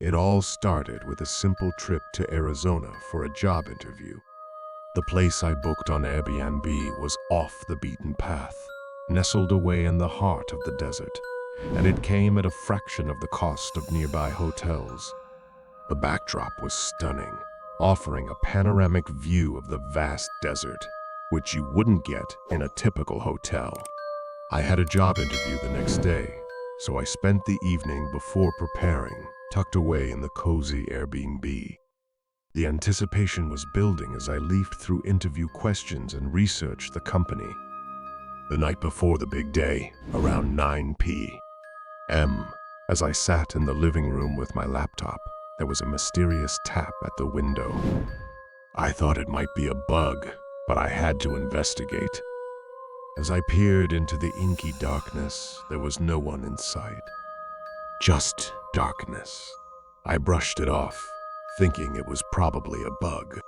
It all started with a simple trip to Arizona for a job interview. The place I booked on Airbnb was off the beaten path, nestled away in the heart of the desert, and it came at a fraction of the cost of nearby hotels. The backdrop was stunning, offering a panoramic view of the vast desert, which you wouldn't get in a typical hotel. I had a job interview the next day, so I spent the evening before preparing, tucked away in the cozy Airbnb. The anticipation was building as I leafed through interview questions and researched the company. The night before the big day, around 9 p.m., as I sat in the living room with my laptop, there was a mysterious tap at the window. I thought it might be a bug, but I had to investigate. As I peered into the inky darkness, there was no one in sight. Just darkness. I brushed it off, thinking it was probably a bug.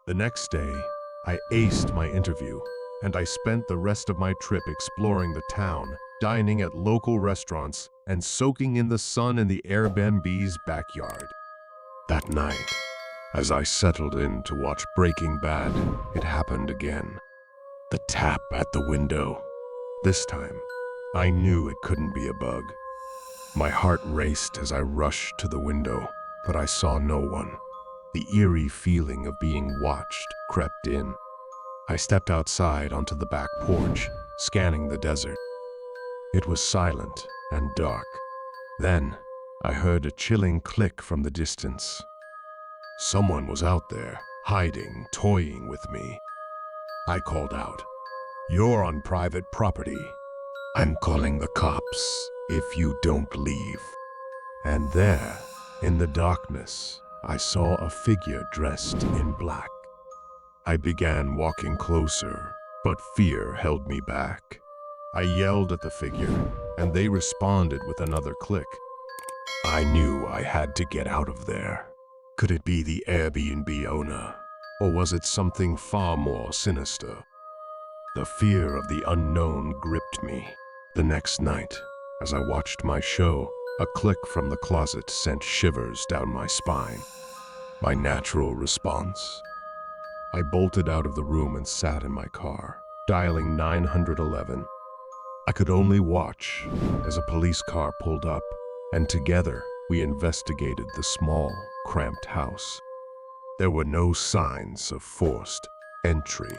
The next day, I aced my interview, and I spent the rest of my trip exploring the town, dining at local restaurants, and soaking in the sun in the Airbnb's backyard. That night, as I settled in to watch Breaking Bad, it happened again. The tap at the window. This time, I knew it couldn't be a bug. My heart raced as I rushed to the window, but I saw no one. The eerie feeling of being watched crept in. I stepped outside onto the back porch, scanning the desert. It was silent and dark. Then, I heard a chilling click from the distance. Someone was out there, hiding, toying with me. I called out, "You're on private property. I'm calling the cops if you don't leave." And there, in the darkness, I saw a figure dressed in black. I began walking closer, but fear held me back. I yelled at the figure, and they responded with another click. I knew I had to get out of there. Could it be the Airbnb owner, or was it something far more sinister? The fear of the unknown gripped me. The next night, as I watched my show, a click from the closet sent shivers down my spine. My natural response? I bolted out of the room and sat in my car, dialing 911. I could only watch as a police car pulled up, and together we investigated the small, cramped house. There were no signs of forced entry,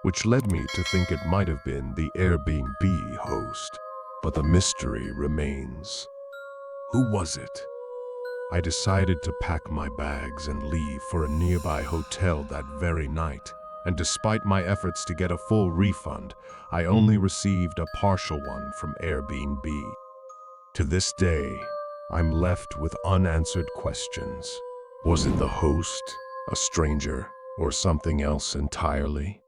which led me to think it might have been the Airbnb host. But the mystery remains. Who was it? I decided to pack my bags and leave for a nearby hotel that very night, and despite my efforts to get a full refund, I only received a partial one from Airbnb. To this day, I'm left with unanswered questions. Was it the host, a stranger, or something else entirely?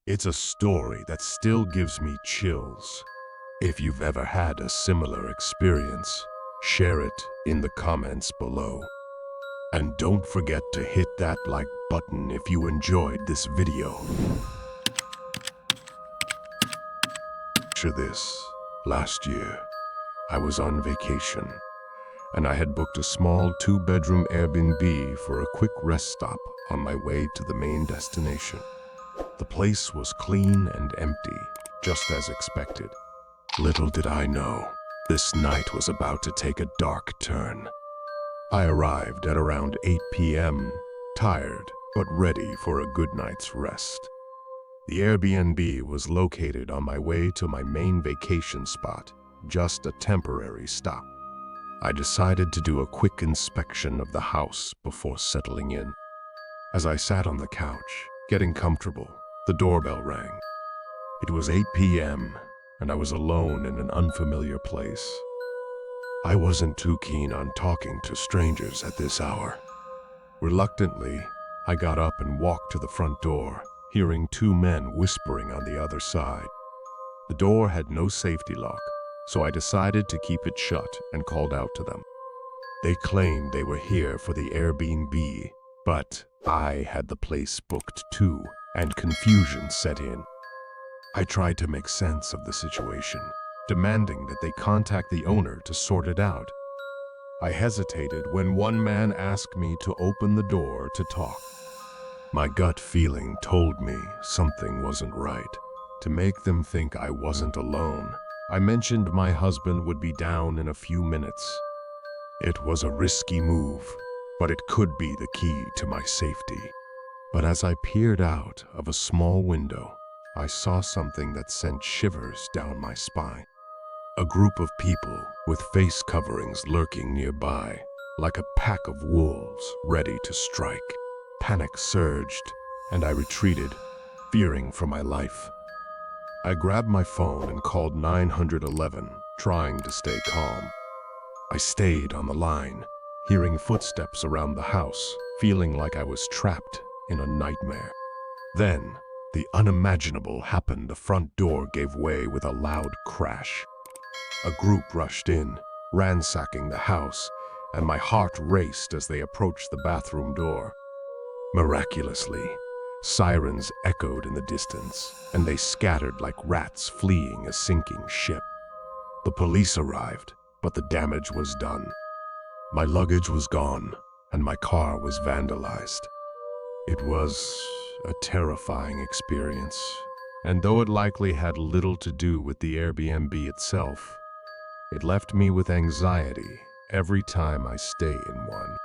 It's a story that still gives me chills. If you've ever had a similar experience, share it in the comments below. And don't forget to hit that like button if you enjoyed this video. Picture this. Last year, I was on vacation, and I had booked a small 2-bedroom Airbnb for a quick rest stop on my way to the main destination. The place was clean and empty, just as expected. Little did I know, this night was about to take a dark turn. I arrived at around 8 p.m., tired but ready for a good night's rest. The Airbnb was located on my way to my main vacation spot, just a temporary stop. I decided to do a quick inspection of the house before settling in. As I sat on the couch, getting comfortable, the doorbell rang. It was 8 p.m., and I was alone in an unfamiliar place. I wasn't too keen on talking to strangers at this hour. Reluctantly, I got up and walked to the front door, hearing 2 men whispering on the other side. The door had no safety lock, so I decided to keep it shut and called out to them. They claimed they were here for the Airbnb, but I had the place booked too, and confusion set in. I tried to make sense of the situation, demanding that they contact the owner to sort it out. I hesitated when one man asked me to open the door to talk. My gut feeling told me something wasn't right. To make them think I wasn't alone, I mentioned my husband would be down in a few minutes. It was a risky move, but it could be the key to my safety. But as I peered out of a small window, I saw something that sent shivers down my spine. A group of people with face coverings lurking nearby, like a pack of wolves ready to strike. Panic surged, and I retreated, fearing for my life. I grabbed my phone and called 911, trying to stay calm. I stayed on the line, hearing footsteps around the house, feeling like I was trapped in a nightmare. Then, the unimaginable happened. The front door gave way with a loud crash. A group rushed in, ransacking the house, and my heart raced as they approached the bathroom door. Miraculously, sirens echoed in the distance, and they scattered like rats fleeing a sinking ship. The police arrived, but the damage was done. My luggage was gone, and my car was vandalized. It was a terrifying experience, and though it likely had little to do with the Airbnb itself, it left me with anxiety every time I stay in one.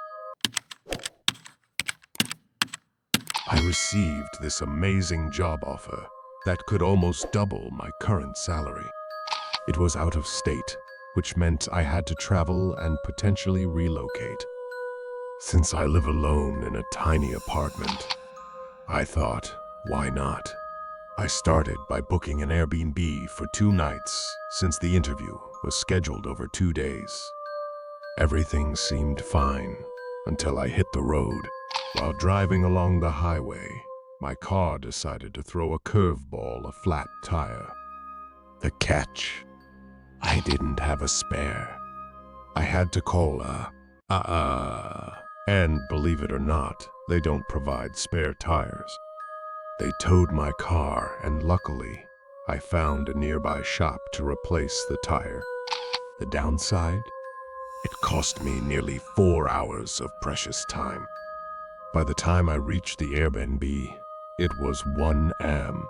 I received this amazing job offer that could almost double my current salary. It was out of state, which meant I had to travel and potentially relocate. Since I live alone in a tiny apartment, I thought, why not? I started by booking an Airbnb for 2 nights, since the interview was scheduled over 2 days. Everything seemed fine until I hit the road. While driving along the highway, my car decided to throw a curveball, a flat tire. The catch: I didn't have a spare. I had to call and believe it or not, they don't provide spare tires. They towed my car, and luckily, I found a nearby shop to replace the tire. The downside? It cost me nearly 4 hours of precious time. By the time I reached the Airbnb, it was 1 a.m.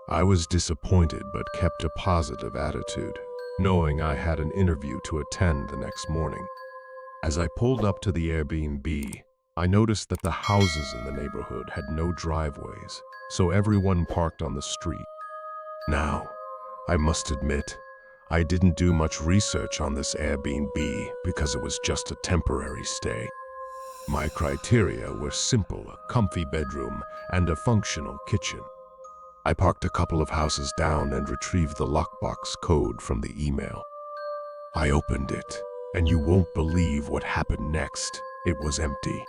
I was disappointed but kept a positive attitude, knowing I had an interview to attend the next morning. As I pulled up to the Airbnb, I noticed that the houses in the neighborhood had no driveways, so everyone parked on the street. Now, I must admit, I didn't do much research on this Airbnb because it was just a temporary stay. My criteria were simple: a comfy bedroom and a functional kitchen. I parked a couple of houses down and retrieved the lockbox code from the email. I opened it, and you won't believe what happened next. It was empty.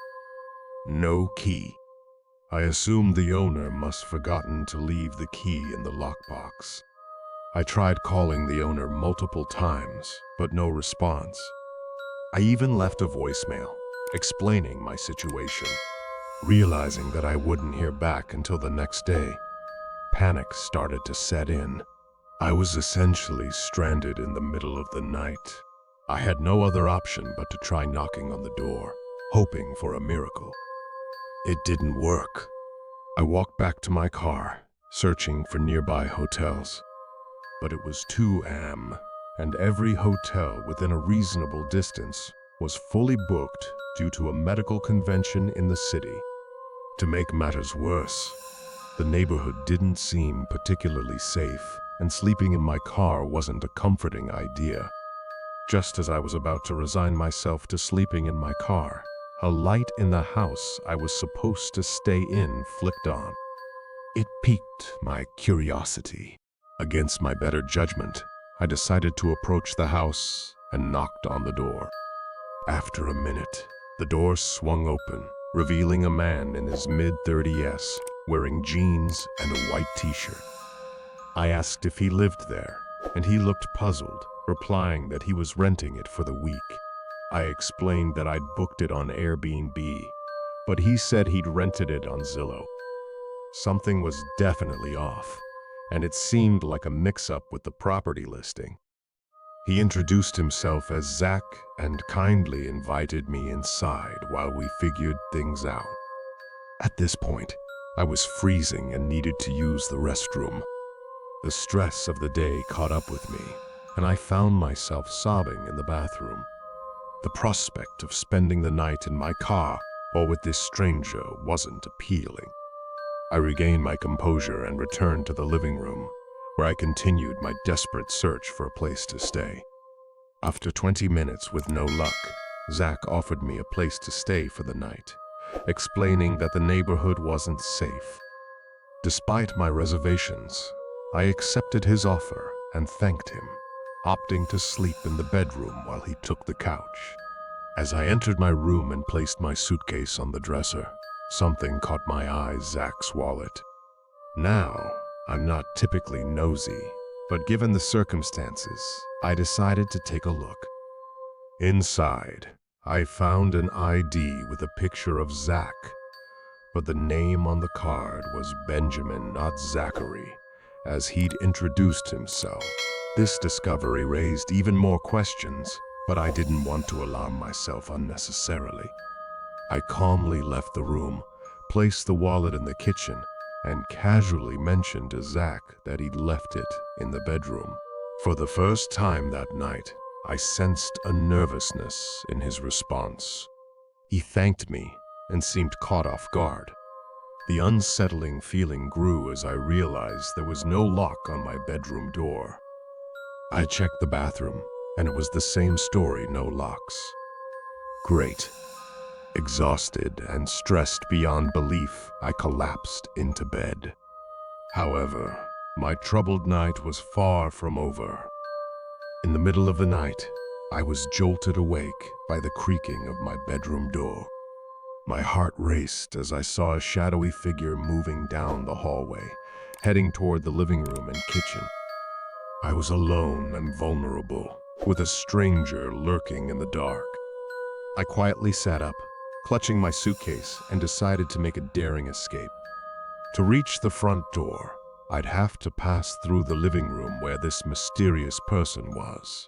No key. I assumed the owner must have forgotten to leave the key in the lockbox. I tried calling the owner multiple times, but no response. I even left a voicemail, explaining my situation. Realizing that I wouldn't hear back until the next day, panic started to set in. I was essentially stranded in the middle of the night. I had no other option but to try knocking on the door, hoping for a miracle. It didn't work. I walked back to my car, searching for nearby hotels. But it was 2 a.m., and every hotel within a reasonable distance was fully booked due to a medical convention in the city. To make matters worse, the neighborhood didn't seem particularly safe, and sleeping in my car wasn't a comforting idea. Just as I was about to resign myself to sleeping in my car, a light in the house I was supposed to stay in flicked on. It piqued my curiosity. Against my better judgment, I decided to approach the house and knocked on the door. After a minute, the door swung open, revealing a man in his mid-30s, wearing jeans and a white t-shirt. I asked if he lived there, and he looked puzzled, replying that he was renting it for the week. I explained that I'd booked it on Airbnb, but he said he'd rented it on Zillow. Something was definitely off, and it seemed like a mix-up with the property listing. He introduced himself as Zach and kindly invited me inside while we figured things out. At this point, I was freezing and needed to use the restroom. The stress of the day caught up with me, and I found myself sobbing in the bathroom. The prospect of spending the night in my car or with this stranger wasn't appealing. I regained my composure and returned to the living room, where I continued my desperate search for a place to stay. After 20 minutes with no luck, Zach offered me a place to stay for the night, explaining that the neighborhood wasn't safe. Despite my reservations, I accepted his offer and thanked him, opting to sleep in the bedroom while he took the couch. As I entered my room and placed my suitcase on the dresser, something caught my eye: Zach's wallet. Now, I'm not typically nosy, but given the circumstances, I decided to take a look. Inside, I found an ID with a picture of Zach, but the name on the card was Benjamin, not Zachary, as he'd introduced himself. This discovery raised even more questions, but I didn't want to alarm myself unnecessarily. I calmly left the room, placed the wallet in the kitchen, and casually mentioned to Zach that he'd left it in the bedroom. For the first time that night, I sensed a nervousness in his response. He thanked me and seemed caught off guard. The unsettling feeling grew as I realized there was no lock on my bedroom door. I checked the bathroom, and it was the same story: no locks. Great. Exhausted and stressed beyond belief, I collapsed into bed. However, my troubled night was far from over. In the middle of the night, I was jolted awake by the creaking of my bedroom door. My heart raced as I saw a shadowy figure moving down the hallway, heading toward the living room and kitchen. I was alone and vulnerable, with a stranger lurking in the dark. I quietly sat up, clutching my suitcase, and decided to make a daring escape. To reach the front door, I'd have to pass through the living room where this mysterious person was.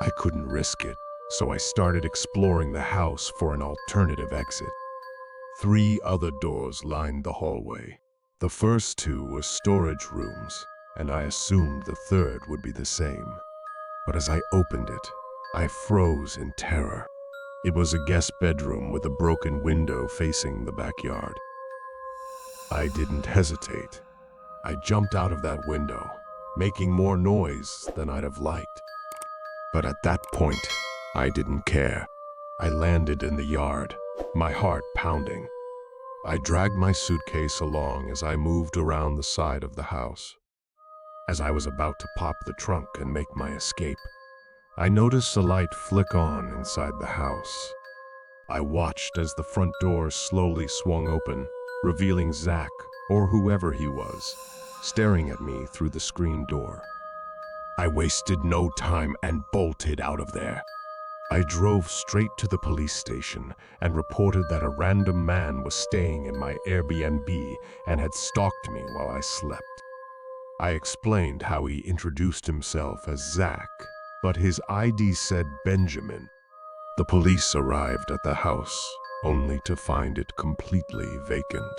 I couldn't risk it, so I started exploring the house for an alternative exit. 3 other doors lined the hallway. The first 2 were storage rooms, and I assumed the third would be the same. But as I opened it, I froze in terror. It was a guest bedroom with a broken window facing the backyard. I didn't hesitate. I jumped out of that window, making more noise than I'd have liked. But at that point, I didn't care. I landed in the yard, my heart pounding. I dragged my suitcase along as I moved around the side of the house. As I was about to pop the trunk and make my escape, I noticed a light flick on inside the house. I watched as the front door slowly swung open, revealing Zach, or whoever he was, staring at me through the screen door. I wasted no time and bolted out of there. I drove straight to the police station and reported that a random man was staying in my Airbnb and had stalked me while I slept. I explained how he introduced himself as Zach, but his ID said Benjamin. The police arrived at the house, only to find it completely vacant.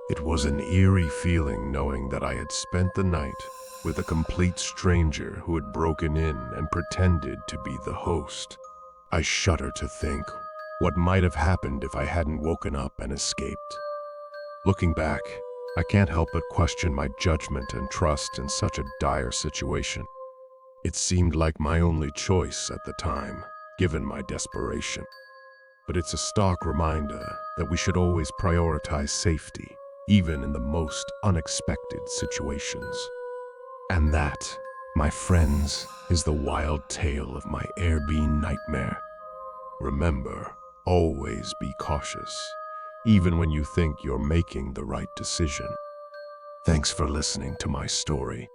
It was an eerie feeling knowing that I had spent the night with a complete stranger who had broken in and pretended to be the host. I shudder to think what might have happened if I hadn't woken up and escaped. Looking back, I can't help but question my judgment and trust in such a dire situation. It seemed like my only choice at the time, given my desperation. But it's a stark reminder that we should always prioritize safety, even in the most unexpected situations. And that, my friends, is the wild tale of my Airbnb nightmare. Remember, always be cautious, even when you think you're making the right decision. Thanks for listening to my story.